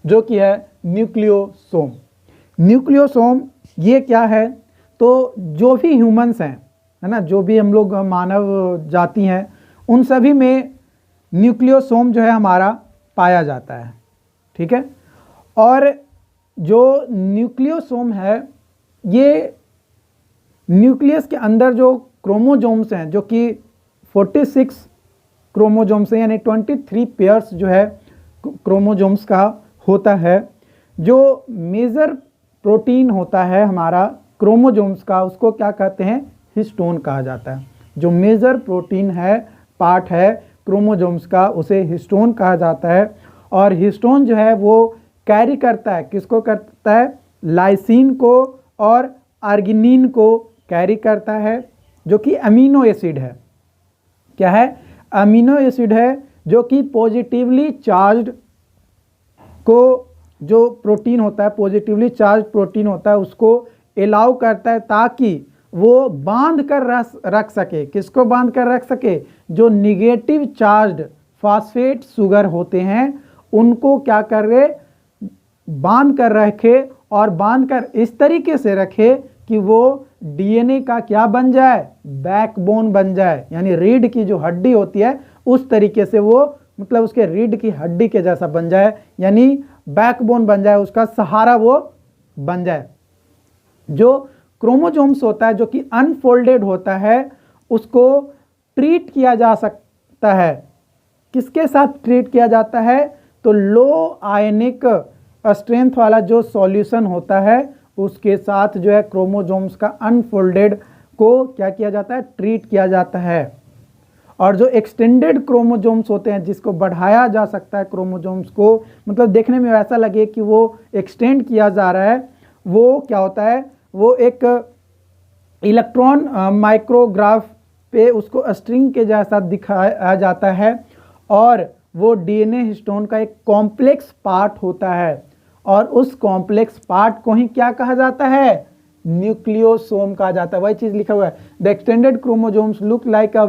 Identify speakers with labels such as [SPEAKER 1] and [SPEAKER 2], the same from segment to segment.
[SPEAKER 1] जो कि है न्यूक्लियोसोम। न्यूक्लियोसोम ये क्या है, तो जो भी ह्यूमंस हैं, है ना, जो भी हम लोग मानव जाति हैं, उन सभी में न्यूक्लियोसोम जो है हमारा पाया जाता है। ठीक है। और जो न्यूक्लियोसोम है, ये न्यूक्लियस के अंदर जो क्रोमोजोम्स हैं, जो कि 46 क्रोमोजोम्स हैं, यानी 23 पेयर्स जो है क्रोमोजोम्स का होता है। जो मेजर प्रोटीन होता है हमारा क्रोमोजोम्स का, उसको क्या कहते हैं, हिस्टोन कहा जाता है। जो मेजर प्रोटीन है, पार्ट है क्रोमोजोम्स का, उसे हिस्टोन कहा जाता है। और हिस्टोन जो है वो कैरी करता है, किसको करता है, लाइसिन को और आर्गिनिन को कैरी करता है, जो कि अमीनो एसिड है। क्या है, अमीनो एसिड है, जो कि पॉजिटिवली चार्ज्ड को, जो प्रोटीन होता है, पॉजिटिवली चार्ज प्रोटीन होता है, उसको अलाउ करता है ताकि वो बांध कर रख सके। किसको बांध कर रख सके, जो निगेटिव चार्ज्ड फास्फेट शुगर होते हैं, उनको क्या करे, बांध कर रखे, और बांध कर इस तरीके से रखे कि वो डीएनए का क्या बन जाए, बैकबोन बन जाए, यानी रीढ़ की जो हड्डी होती है उस तरीके से वो, मतलब उसके रीढ़ की हड्डी के जैसा बन जाए, यानी बैकबोन बन जाए, उसका सहारा वो बन जाए। जो क्रोमोजोम्स होता है, जो कि अनफोल्डेड होता है, उसको ट्रीट किया जा सकता है। किसके साथ ट्रीट किया जाता है, तो लो आयनिक स्ट्रेंथ वाला जो सॉल्यूशन होता है उसके साथ जो है क्रोमोजोम्स का अनफोल्डेड को क्या किया जाता है, ट्रीट किया जाता है। और जो एक्सटेंडेड क्रोमोजोम्स होते हैं, जिसको बढ़ाया जा सकता है क्रोमोजोम्स को, मतलब देखने में वैसा लगे कि वो एक्सटेंड किया जा रहा है, वो क्या होता है, वो एक इलेक्ट्रॉन माइक्रोग्राफ पे उसको स्ट्रिंग के जैसा दिखाया जाता है। और वो डीएनए हिस्टोन का एक कॉम्प्लेक्स पार्ट होता है, और उस कॉम्प्लेक्स पार्ट को ही क्या कहा जाता है, न्यूक्लियोसोम कहा जाता है। वही चीज लिखा हुआ है, the extended chromosomes look like a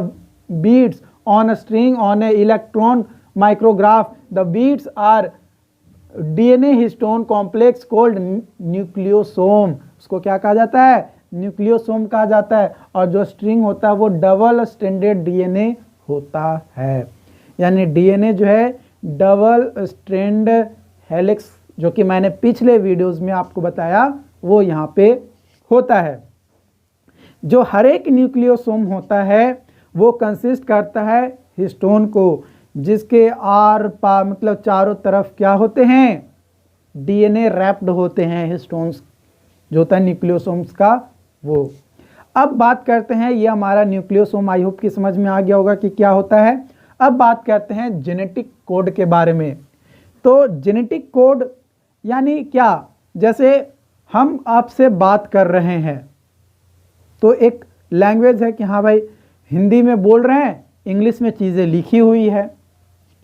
[SPEAKER 1] beads on a string on a electron micrograph. The beads are DNA histone complex called nucleosome. उसको क्या कहा जाता है, न्यूक्लियोसोम कहा जाता है। और जो स्ट्रिंग होता है वो डबल स्ट्रैंडेड डीएनए होता है, यानी डीएनए जो है डबल स्ट्रैंड हेलिक्स, जो कि मैंने पिछले वीडियोस में आपको बताया, वो यहाँ पे होता है। जो हर एक न्यूक्लियोसोम होता है वो कंसिस्ट करता है हिस्टोन को, जिसके आर पार, मतलब चारों तरफ क्या होते हैं, डीएनए रैप्ड होते हैं। हिस्टोन्स जो होता है न्यूक्लियोसोम्स का वो। अब बात करते हैं, ये हमारा न्यूक्लियोसोम, आई होप कि समझ में आ गया होगा कि क्या होता है। अब बात करते हैं जेनेटिक कोड के बारे में। तो जेनेटिक कोड यानी क्या, जैसे हम आपसे बात कर रहे हैं तो एक लैंग्वेज है कि हाँ भाई हिंदी में बोल रहे हैं, इंग्लिश में चीज़ें लिखी हुई है,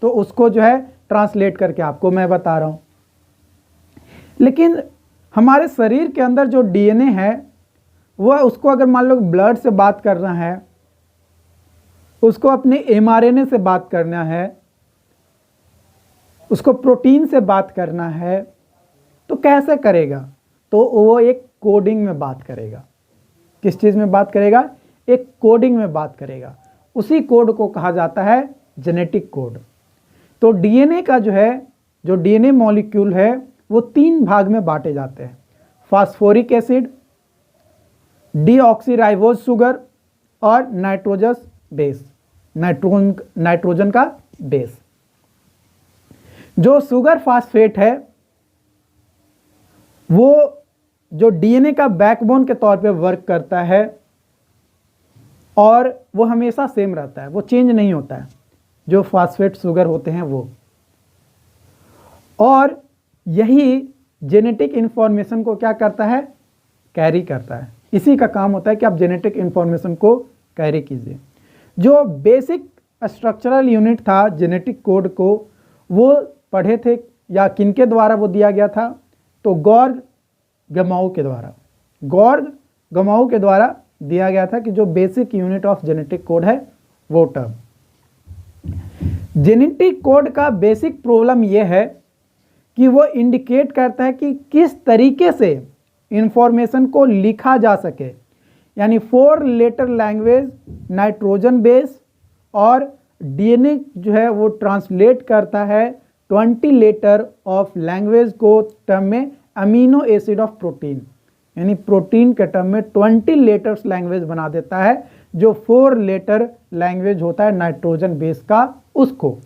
[SPEAKER 1] तो उसको जो है ट्रांसलेट करके आपको मैं बता रहा हूँ। लेकिन हमारे शरीर के अंदर जो डीएनए है वह, उसको अगर मान लो ब्लड से बात करना है, उसको अपने एमआरएनए से बात करना है, उसको प्रोटीन से बात करना है, तो कैसे करेगा, तो वो एक कोडिंग में बात करेगा। किस चीज़ में बात करेगा, एक कोडिंग में बात करेगा। उसी कोड को कहा जाता है जेनेटिक कोड। तो डीएनए का जो है, जो डीएनए मॉलिक्यूल है वो 3 भाग में बांटे जाते हैं, फास्फोरिक एसिड, डीऑक्सीराइबोज शुगर और नाइट्रोजस बेस, नाइट्रोजन का बेस। जो शुगर फास्फेट है वो जो डीएनए का बैकबोन के तौर पे वर्क करता है, और वो हमेशा सेम रहता है, वो चेंज नहीं होता है, जो फास्फेट शुगर होते हैं वो। और यही जेनेटिक इंफॉर्मेशन को क्या करता है, कैरी करता है। इसी का काम होता है कि आप जेनेटिक इंफॉर्मेशन को कैरी कीजिए। जो बेसिक स्ट्रक्चरल यूनिट था जेनेटिक कोड को, वो पढ़े थे या किनके द्वारा वो दिया गया था, तो गॉर्ग गमाऊ के द्वारा, गॉर्ग गमाऊ के द्वारा दिया गया था कि जो basic unit of genetic code है वो टर्म। जेनेटिक कोड का बेसिक प्रॉब्लम यह है कि वो इंडिकेट करता है कि किस तरीके से इंफॉर्मेशन को लिखा जा सके। यानी 4 लेटर लैंग्वेज नाइट्रोजन बेस, और डीएनए जो है वो ट्रांसलेट करता है 20 लेटर ऑफ लैंग्वेज को टर्म में अमीनो एसिड ऑफ प्रोटीन, यानी प्रोटीन के टर्म में 20 लेटर्स लैंग्वेज बना देता है। जो 4 लेटर लैंग्वेज होता है नाइट्रोजन बेस का, उसको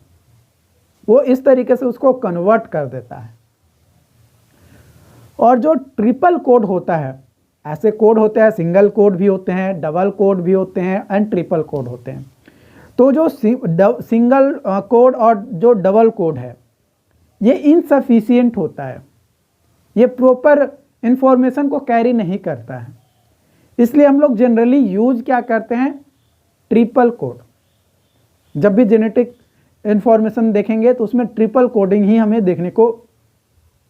[SPEAKER 1] वो इस तरीके से उसको कन्वर्ट कर देता है। और जो ट्रिपल कोड होता है, ऐसे कोड होते हैं, सिंगल कोड भी होते हैं, डबल कोड भी होते हैं एंड ट्रिपल कोड होते हैं। तो जो सिंगल कोड और जो डबल कोड है ये इनसफिशिएंट होता है, ये प्रॉपर इंफॉर्मेशन को कैरी नहीं करता है। इसलिए हम लोग जनरली यूज क्या करते हैं, ट्रिपल कोड। जब भी जेनेटिक इंफॉर्मेशन देखेंगे तो उसमें ट्रिपल कोडिंग ही हमें देखने को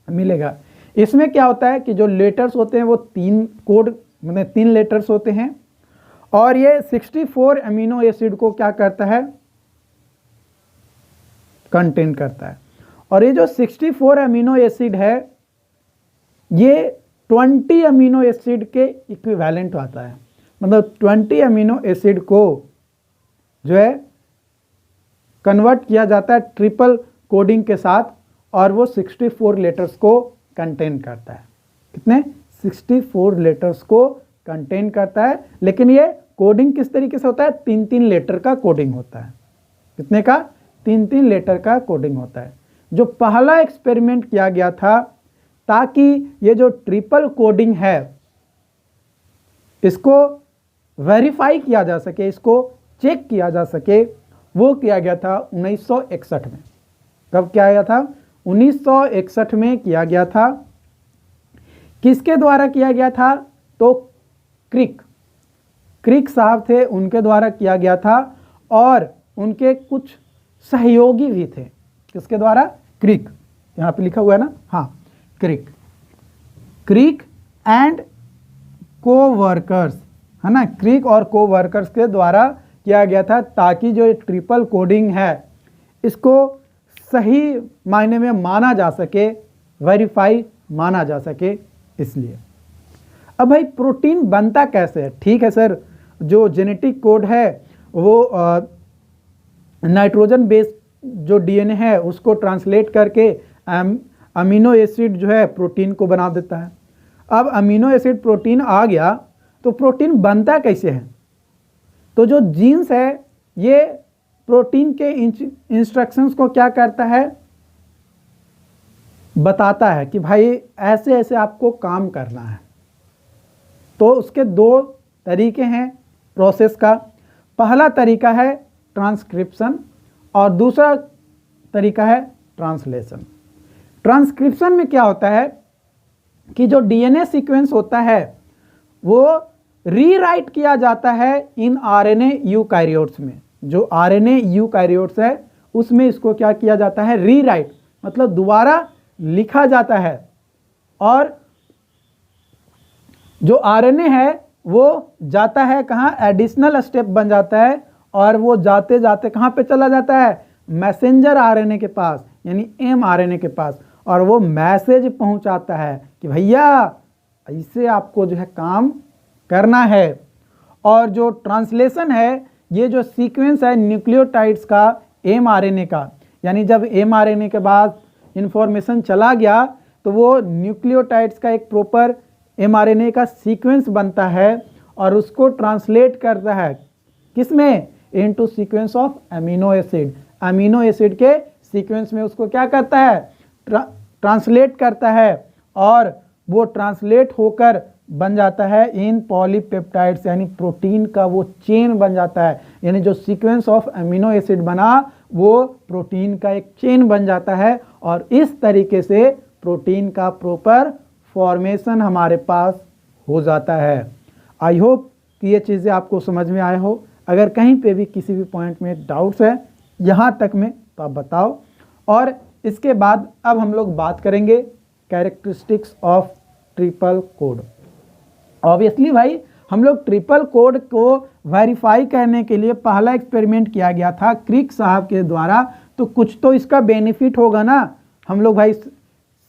[SPEAKER 1] मिलेगा। इसमें क्या होता है कि जो लेटर्स होते हैं वो 3 कोड मतलब 3 लेटर्स होते हैं, और ये 64 अमीनो एसिड को क्या करता है, कंटेन करता है। और ये जो 64 अमीनो एसिड है ये 20 अमीनो एसिड के इक्विवेलेंट आता है। मतलब 20 अमीनो एसिड को जो है कन्वर्ट किया जाता है ट्रिपल कोडिंग के साथ, और वो 64 लेटर्स को कंटेन करता है। कितने? 64 लेटर्स को कंटेन करता है। लेकिन ये कोडिंग किस तरीके से होता है, 3-3 लेटर का कोडिंग होता है। कितने का? 3-3 लेटर का कोडिंग होता है। जो पहला एक्सपेरिमेंट किया गया था ताकि ये जो ट्रिपल कोडिंग है इसको वेरीफाई किया जा सके, इसको चेक किया जा सके, वो किया गया था 1961 में। कब किया गया था? 1961 में किया गया था। किसके द्वारा किया गया था? तो क्रिक साहब थे, उनके द्वारा किया गया था, और उनके कुछ सहयोगी भी थे। किसके द्वारा? क्रिक, यहाँ पे लिखा हुआ है ना, हाँ, क्रिक एंड कोवर्कर्स, है ना, क्रिक और कोवर्कर्स के द्वारा किया गया था, ताकि जो ट्रिपल कोडिंग है इसको सही मायने में माना जा सके, वेरीफाई माना जा सके। इसलिए अब भाई प्रोटीन बनता कैसे है? ठीक है सर, जो जेनेटिक कोड है वो नाइट्रोजन बेस जो डीएनए है उसको ट्रांसलेट करके अमीनो एसिड जो है प्रोटीन को बना देता है। अब अमीनो एसिड प्रोटीन आ गया तो प्रोटीन बनता कैसे है? तो जो जीन्स है ये प्रोटीन के इंस्ट्रक्शंस को क्या करता है, बताता है कि भाई ऐसे ऐसे आपको काम करना है। तो उसके 2 तरीके हैं प्रोसेस का। पहला तरीका है ट्रांसक्रिप्शन और दूसरा तरीका है ट्रांसलेशन। ट्रांसक्रिप्शन में क्या होता है कि जो डीएनए सीक्वेंस होता है वो रीराइट किया जाता है इन आरएनए यूकैरियोट्स में। जो आरएनए यूकैरियोट्स है उसमें इसको क्या किया जाता है, रीराइट, मतलब दोबारा लिखा जाता है। और जो आरएनए है वो जाता है कहाँ, एडिशनल स्टेप बन जाता है, और वो जाते जाते कहाँ पे चला जाता है, मैसेंजर आरएनए के पास, यानी एमआरएनए के पास, और वो मैसेज पहुंचाता है कि भैया ऐसे आपको जो है काम करना है। और जो ट्रांसलेशन है, ये जो सीक्वेंस है न्यूक्लियोटाइड्स का एमआरएनए का, यानी जब एमआरएनए के बाद इंफॉर्मेशन चला गया तो वो न्यूक्लियोटाइड्स का एक प्रॉपर एमआरएनए का सीक्वेंस बनता है और उसको ट्रांसलेट करता है किसमें, into sequence of amino acid. Amino acid के सीक्वेंस में उसको क्या करता है, ट्रांसलेट करता है, और वो ट्रांसलेट होकर बन जाता है इन पॉलीपेप्टाइड्स, यानी प्रोटीन का वो चेन बन जाता है। यानी जो सीक्वेंस ऑफ अमीनो एसिड बना वो प्रोटीन का एक चेन बन जाता है, और इस तरीके से प्रोटीन का प्रॉपर फॉर्मेशन हमारे पास हो जाता है। आई होप कि ये चीज़ें आपको समझ में आए हो। अगर कहीं पे भी किसी भी पॉइंट में डाउट्स है यहाँ तक में तो आप बताओ। और इसके बाद अब हम लोग बात करेंगे characteristics of triple code. Obviously भाई हम लोग ट्रिपल कोड को वेरीफाई करने के लिए पहला एक्सपेरिमेंट किया गया था क्रिक साहब के द्वारा, तो कुछ तो इसका बेनिफिट होगा ना। हम लोग भाई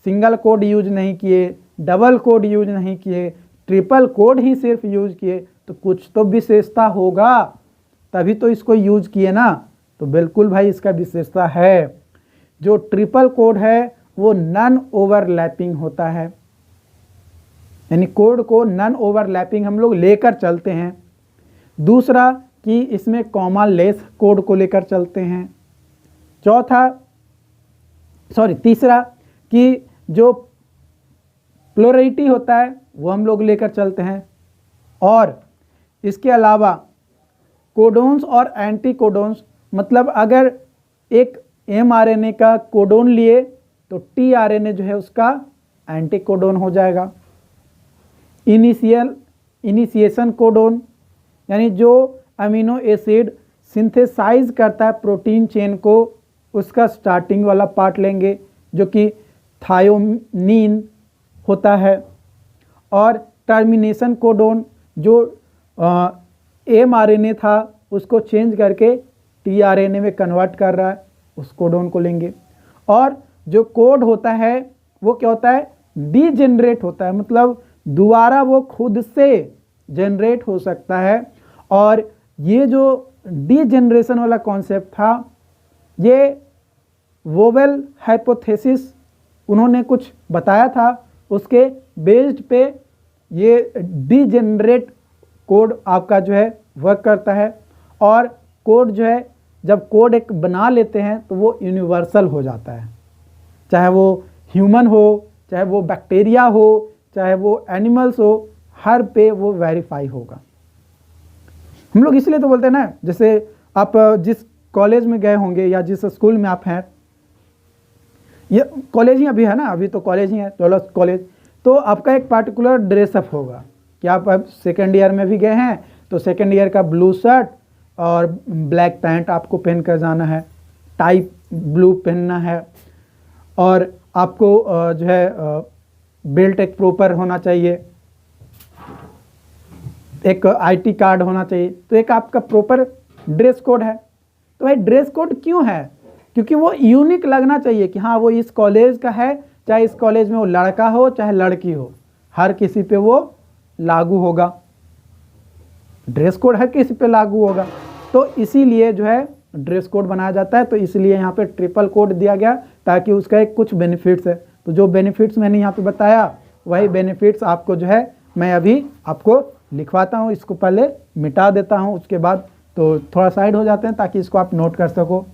[SPEAKER 1] सिंगल कोड यूज नहीं किए, डबल कोड यूज नहीं किए, ट्रिपल कोड ही सिर्फ यूज किए, तो कुछ तो विशेषता होगा, तभी तो इसको यूज किए ना। तो बिल्कुल भाई इसका विशेषता है। जो ट्रिपल कोड है वो नॉन ओवरलैपिंग होता है, यानी कोड को नॉन ओवरलैपिंग हम लोग लेकर चलते हैं। दूसरा कि इसमें कॉमा लेस कोड को लेकर चलते हैं। तीसरा कि जो प्लुरैलिटी होता है वो हम लोग लेकर चलते हैं। और इसके अलावा कोडोन्स और एंटी कोडोन्स, मतलब अगर एक mRNA का कोडोन लिए तो tRNA जो है उसका एंटी कोडोन हो जाएगा। इनिशिएशन कोडोन, यानी जो अमीनो एसिड सिंथेसाइज करता है प्रोटीन चेन को, उसका स्टार्टिंग वाला पार्ट लेंगे जो कि थायोनीन होता है। और टर्मिनेशन कोडोन, जो mRNA था उसको चेंज करके tRNA में कन्वर्ट कर रहा है, उस कोडोन को लेंगे। और जो कोड होता है वो क्या होता है, डीजेनरेट होता है, मतलब दोबारा वो खुद से जनरेट हो सकता है। और ये जो डीजेनरेशन वाला कॉन्सेप्ट था, ये वोवेल हाइपोथेसिस उन्होंने कुछ बताया था, उसके बेस्ड पे ये डीजेनरेट कोड आपका जो है वर्क करता है। और कोड जो है, जब कोड एक बना लेते हैं तो वो यूनिवर्सल हो जाता है, चाहे वो ह्यूमन हो, चाहे वो बैक्टीरिया हो, चाहे वो एनिमल्स हो, हर पे वो वेरीफाई होगा। हम लोग इसलिए तो बोलते हैं ना, जैसे आप जिस कॉलेज में गए होंगे या जिस स्कूल में आप हैं, ये कॉलेज ही अभी है ना, अभी तो कॉलेज ही है, 12th कॉलेज, तो आपका एक पार्टिकुलर ड्रेसअप होगा कि आप अब सेकेंड ईयर में भी गए हैं तो सेकेंड ईयर का ब्लू शर्ट और ब्लैक पैंट आपको पहन कर जाना है, टाई ब्लू पहनना है, और आपको जो है बेल्ट एक प्रॉपर होना चाहिए, एक आईटी कार्ड होना चाहिए, तो एक आपका प्रॉपर ड्रेस कोड है। तो भाई ड्रेस कोड क्यों है, क्योंकि वो यूनिक लगना चाहिए कि हाँ वो इस कॉलेज का है, चाहे इस कॉलेज में वो लड़का हो चाहे लड़की हो, हर किसी पे वो लागू होगा, ड्रेस कोड हर किसी पे लागू होगा। तो इसीलिए जो है ड्रेस कोड बनाया जाता है। तो इसलिए यहाँ पे ट्रिपल कोड दिया गया ताकि उसका एक कुछ बेनिफिट्स है। तो जो बेनिफिट्स मैंने यहाँ पे बताया वही बेनिफिट्स आपको जो है मैं अभी आपको लिखवाता हूँ, इसको पहले मिटा देता हूँ, उसके बाद तो थोड़ा साइड हो जाते हैं ताकि इसको आप नोट कर सको।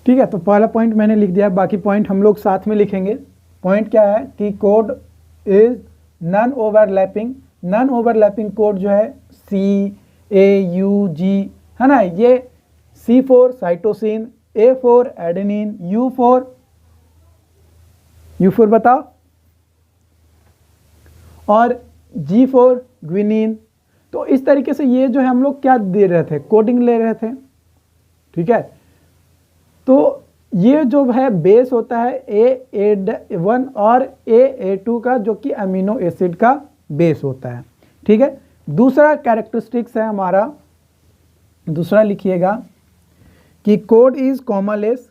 [SPEAKER 1] ठीक है, तो पहला पॉइंट मैंने लिख दिया, बाकी पॉइंट हम लोग साथ में लिखेंगे। पॉइंट क्या है कि code is non overlapping. Non overlapping code जो है CAUG है ना, ये C for cytosine, A for adenine, U for बताओ, और G फॉर ग्विनिन। तो इस तरीके से ये जो है हम लोग क्या दे रहे थे, कोडिंग ले रहे थे। ठीक है, तो ये जो है बेस होता है AA1 और AA2 का, जो कि अमीनो एसिड का बेस होता है। ठीक है, दूसरा कैरेक्टरिस्टिक्स है हमारा, दूसरा लिखिएगा कि code is commaless.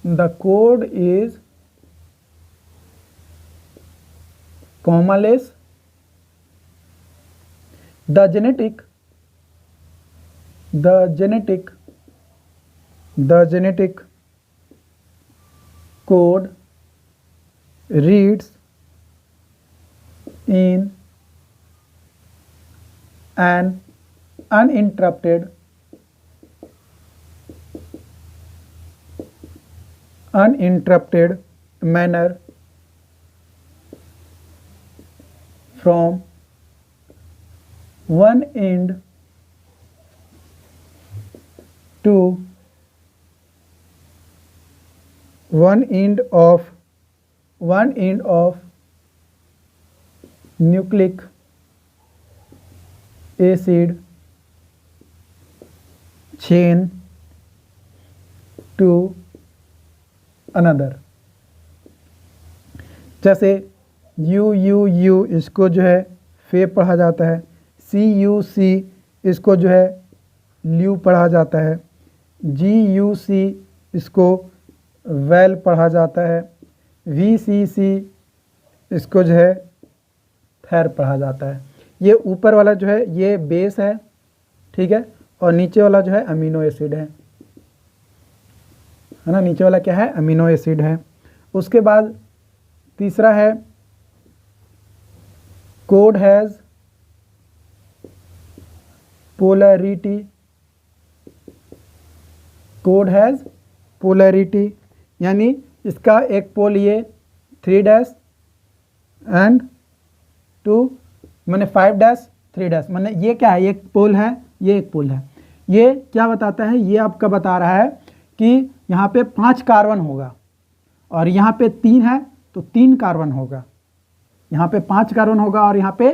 [SPEAKER 1] The code is commaless. The genetic code reads in an uninterrupted manner from one end to one end of nucleic acid chain to another। जैसे UUU इसको जो है फे पढ़ा जाता है, CUC इसको जो है ल्यू पढ़ा जाता है, GUC इसको वेल पढ़ा जाता है, VCC इसको जो है थैर पढ़ा जाता है। ये ऊपर वाला जो है ये बेस है, ठीक है, और नीचे वाला जो है अमीनो एसिड है ना, नीचे वाला क्या है, अमीनो एसिड है। उसके बाद तीसरा है code has polarity, code has polarity यानी इसका एक पोल ये 3' एंड 2 मैंने 5' 3' मैंने ये क्या है, एक पोल है, ये एक पोल है। ये क्या बताता है, ये आपका बता रहा है कि यहाँ पे 5 कार्बन होगा और यहाँ पे 3 है तो 3 कार्बन होगा, यहाँ पे 5 कार्बन होगा और यहाँ पे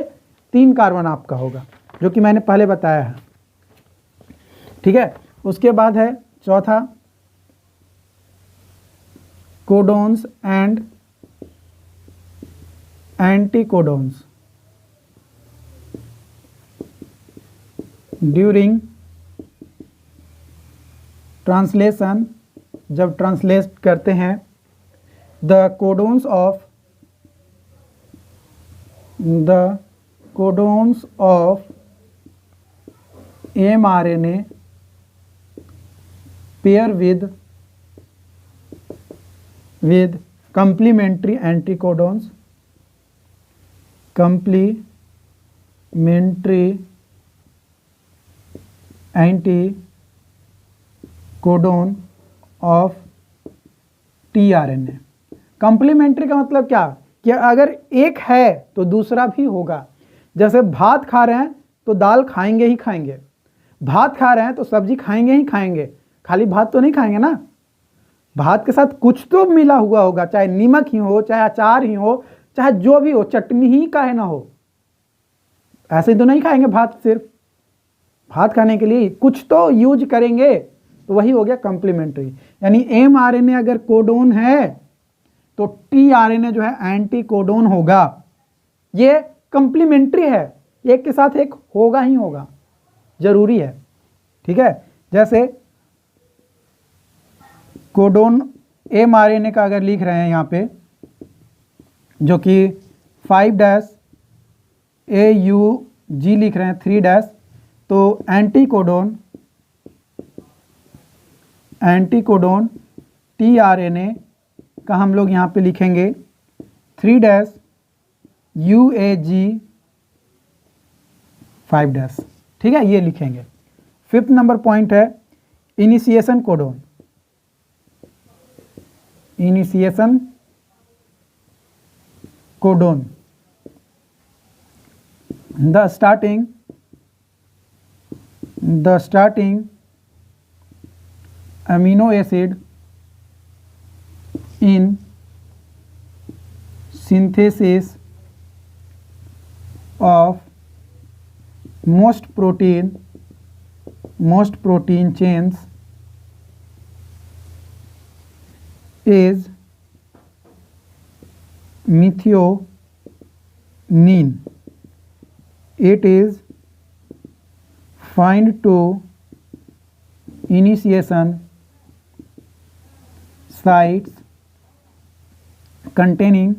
[SPEAKER 1] 3 कार्बन आपका होगा, जो कि मैंने पहले बताया है, ठीक है। उसके बाद है चौथा कोडोन्स एंड एंटीकोडोन्स। ड्यूरिंग ट्रांसलेशन, जब ट्रांसलेट करते हैं, the codons of mRNA pair with complementary anticodons, codon of tRNA। Complementary का मतलब क्या कि अगर एक है तो दूसरा भी होगा। जैसे भात खा रहे हैं तो दाल खाएंगे ही खाएंगे, भात खा रहे हैं तो सब्जी खाएंगे ही खाएंगे, खाली भात तो नहीं खाएंगे ना, भात के साथ कुछ तो मिला हुआ होगा, चाहे नमक ही हो, चाहे अचार ही हो, चाहे जो भी हो, चटनी ही काहे ना हो, ऐसे तो नहीं खाएंगे भात। सिर्फ भात खाने के लिए कुछ तो यूज करेंगे, तो वही हो गया कॉम्प्लीमेंट्री। यानी mRNA अगर कोडोन है तो tRNA जो है एंटी कोडोन होगा। ये कॉम्प्लीमेंट्री है, एक के साथ एक होगा ही होगा, जरूरी है, ठीक है। जैसे कोडोन mRNA का अगर लिख रहे हैं यहाँ पे, जो कि 5' AUG लिख रहे हैं 3', तो एंटीकोडोन tRNA का हम लोग यहाँ पे लिखेंगे 3' UAG 5', ठीक है, ये लिखेंगे। 5th नंबर पॉइंट है initiation codon. Initiation codon, the starting amino acid in synthesis of most protein chains is methionine. It is find to initiation sites containing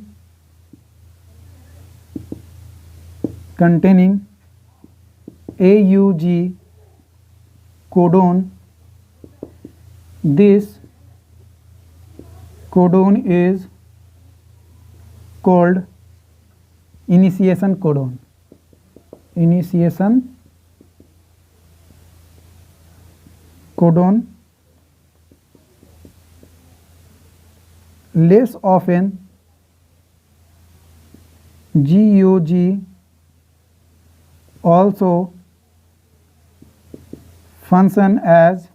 [SPEAKER 1] AUG codon. This codon is called initiation codon. Initiation codon. Less often GUG also function as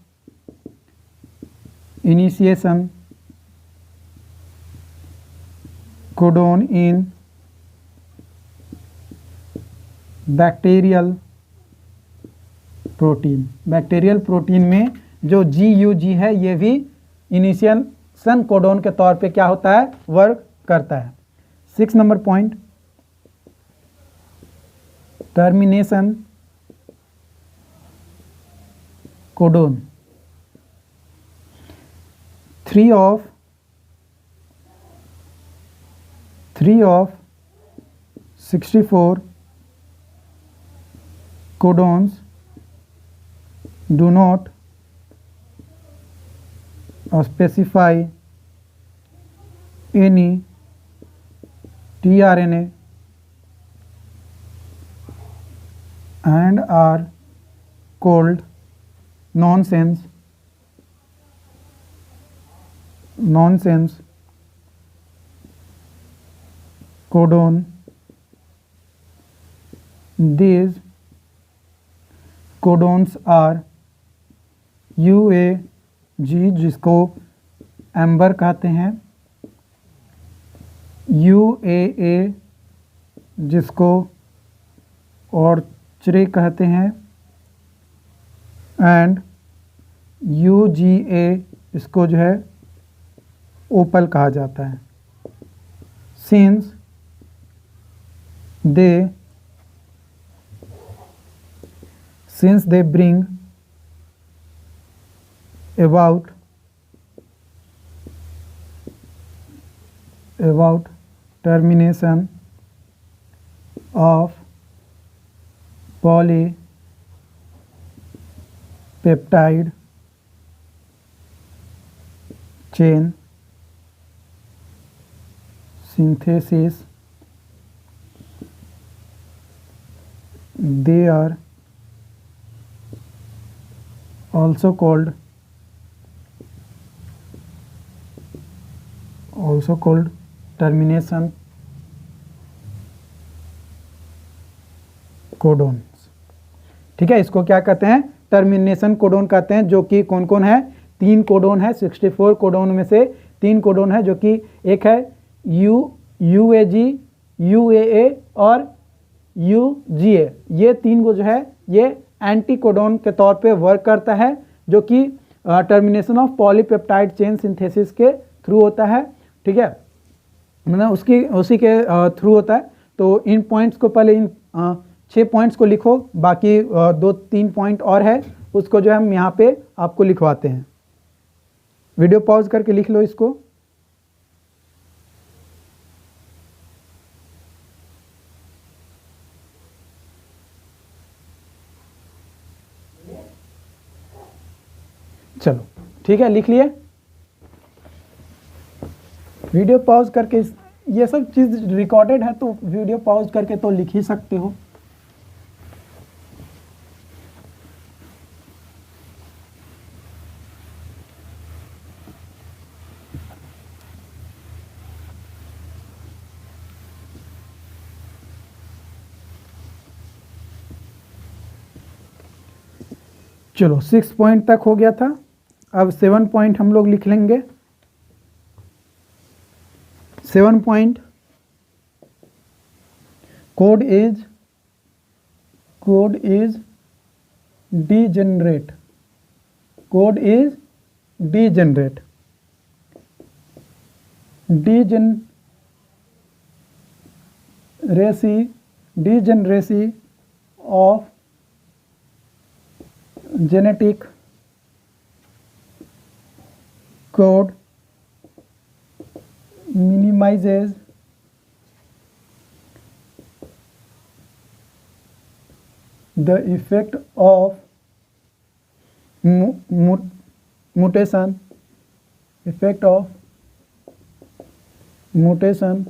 [SPEAKER 1] initiation codon in bacterial protein. Bacterial protein में जो GUG है ये भी initiation codon के तौर पे क्या होता है, वर्क करता है। 6 number point termination codon. 3 of 64 codons do not specify any tRNA and are called nonsense codon. These codons are UAG, जिसको एम्बर कहते हैं, UAA जिसको ऑर्चरे कहते हैं, एंड UGA इसको जो है ओपल कहा जाता है. Since they bring about termination of polypeptide chain synthesis, they are also called termination codon. ठीक है, इसको क्या कहते हैं? टर्मिनेशन कोडोन कहते हैं. जो कि कौन कौन है? 3 कोडोन है. 64 कोडोन में से 3 कोडोन है, जो कि एक है UAG, UAA और UGA. ये 3 को जो है ये एंटी कोडोन के तौर पे वर्क करता है, जो कि termination of polypeptide chain synthesis के थ्रू होता है. ठीक है, मतलब उसी के थ्रू होता है. तो इन पॉइंट्स को पहले इन 6 पॉइंट्स को लिखो, बाकी 2-3 पॉइंट और है उसको जो हम यहाँ पे आपको लिखवाते हैं. वीडियो पॉज करके लिख लो इसको. चलो ठीक है, लिख लिए. वीडियो पॉज करके, ये सब चीज़ रिकॉर्डेड है तो वीडियो पॉज करके तो लिख ही सकते हो. चलो 6 पॉइंट तक हो गया था. अब 7 पॉइंट हम लोग लिख लेंगे. 7 point, code is degenerate. Code is degenerate. Degeneracy of genetic code minimizes the effect of mutation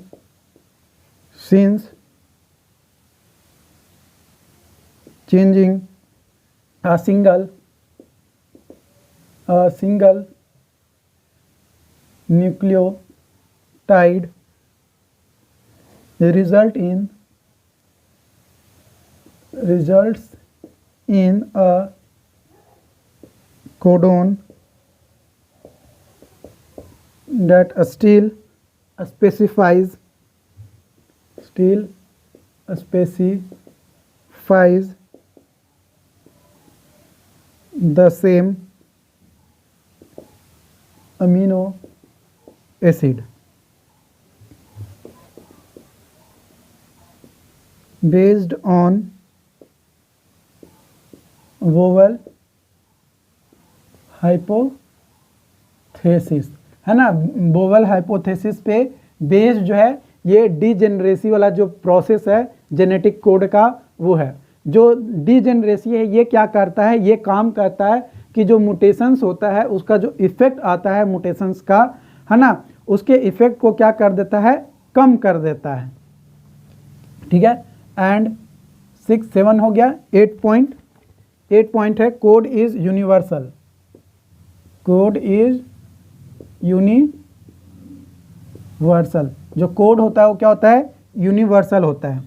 [SPEAKER 1] since changing a single nucleotide results in a codon that still specifies the same amino acid based on vowel hypothesis. है ना, bowel hypothesis पे based जो है ये degeneracy वाला जो process है genetic code का वो है। जो डीजेनरेसी है ये क्या करता है, ये काम करता है कि जो म्यूटेशंस होता है उसका जो इफेक्ट आता है म्यूटेशंस का, है ना, उसके इफेक्ट को क्या कर देता है, कम कर देता है। ठीक है, एंड 6 7 हो गया। 8 पॉइंट है code is universal. Code is universal. जो कोड होता है वो क्या होता है, यूनिवर्सल होता है,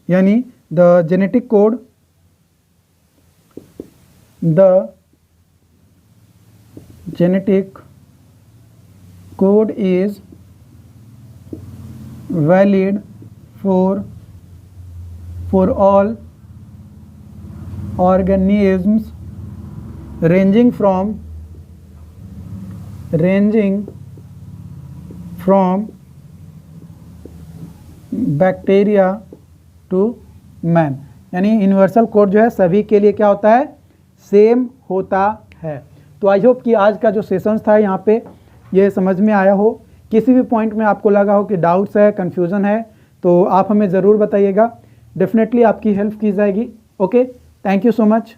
[SPEAKER 1] यानी the genetic code, the genetic code is valid for all organisms ranging from bacteria to man. यानी यूनिवर्सल कोड जो है सभी के लिए क्या होता है, सेम होता है। तो आई होप कि आज का जो सेशंस था यहाँ पे ये समझ में आया हो। किसी भी पॉइंट में आपको लगा हो कि डाउट्स है, कन्फ्यूज़न है, तो आप हमें ज़रूर बताइएगा, डेफिनेटली आपकी हेल्प की जाएगी। Okay, thank you so much.